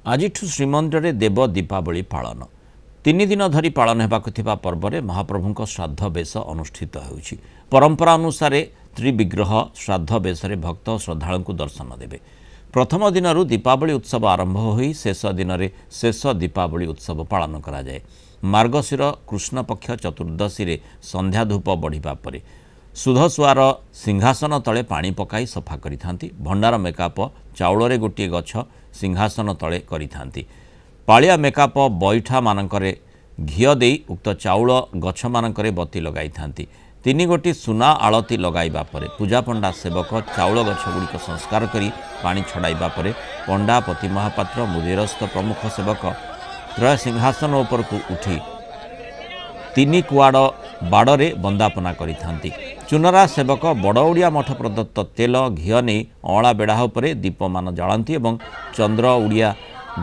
आज श्रीमंदिर देव दीपावली पालन 3 दिन धरी पालन होगा पर्व में महाप्रभु श्राद्ध बेश अनुष्ठित होउछि। परंपरा अनुसार त्रिविग्रह श्राद्ध बेश भक्त श्रद्धालु को दर्शन देवे। प्रथम दिन दीपावली उत्सव आरंभ हो शेष दिन में शेष दीपावली उत्सव पालन करा जाए। मार्गशीर कृष्ण पक्ष चतुर्दशी रे संध्या धूप बढ़िबा परे सुधसुआर सिंहासन तले पानी पकाई सफा करिथांती। भंडार मेकअप चाउलरे गोटे गछ सिंहासन तले करिथांती। पालिया मेकअप बैठा मानकरे घिओ देई उक्त चाउल गछ मानकरे बत्ती लगाई थांती। 3 गोटी सुना आलती लगाइबा परे पूजा पंडा सेवक चाउल गछ गुड़िक संस्कार करी पानी छड़ाइबा परे पंडा पति महापात्र मुदिरस्थ प्रमुख सेवक त्रय सिंहासन उपर को उठी 3 कुआड़ बाड़े बंदापना करिथांती। चुनरा सेवक बड़ ओडिया मठ प्रदत्त तेल घिओ नहीं अँला बेढ़ा उपरे दीपमान जाळंती एवं चंद्र ओडिया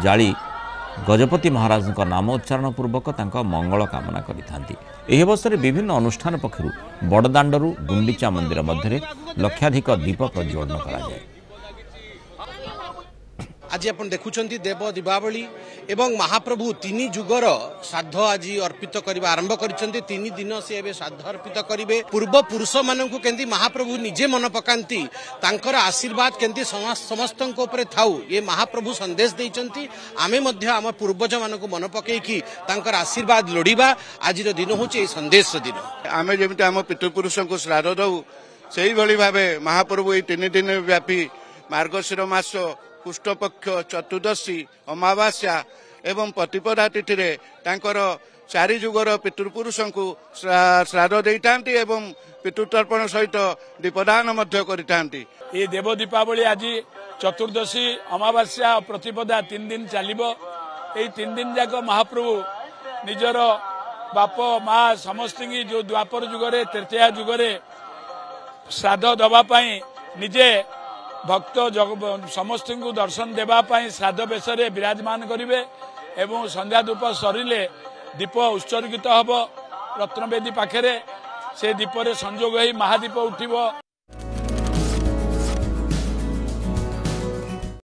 जाली गजपति महाराज नाम उच्चारण पूर्वक मंगल कामना करिथांती। एही अवसर विभिन्न अनुष्ठान पक्षरु बड़दाण्डरू गुंडीचा मंदिर मध्य लक्षाधिक दीप प्रज्वलन करा जाए। आज आप देखुंत देव दीपावली एवं महाप्रभु 3 जुगर श्राद्ध आज अर्पित करने आरंभ कर 3 दिन से एवं श्राद्ध अर्पित करेंगे। पूर्व पुरुष मानू केंती महाप्रभु निजे मन पकांती तांकर आशीर्वाद केंती समस्त थाऊ ये महाप्रभु संदेश देइचंती। आमे मध्य आम पूर्वज मानू मन पकईकी तांकर आशीर्वाद लोड़ीबा आज दिन हूँ संदेश दिन। आमे जेमिति आम पितृपुरुष को श्राद्ध दऊ से भाव महाप्रभु ये 3 दिन व्यापी मार्गशीर मास कृष्णपक्ष चतुर्दशी अमावास्या एवं प्रतिपदा तिथि रे तांकर 4 जुगर पितृपुरुष को श्राद्ध देइथांती एवं पितृतर्पण सहित दीपदान मध्य करिथांती। ये देव दीपावली आज चतुर्दशी अमावास्या प्रतिपदा 3 दिन चलिबो। ए 3 दिन जाक महाप्रभु निजर बाप माँ समस्त जो द्वापर जुगरे तृतीया जुगरे श्राद्ध दबा पाई निजे भक्त समस्त को दर्शन देवाई श्राद्ध बेश विराजमान करेंगे एवं संध्या धूप सरिले दीप उत्सर्गित हम रत्नवेदी पाखे से दीपर संजोग हो महादीप उठिब।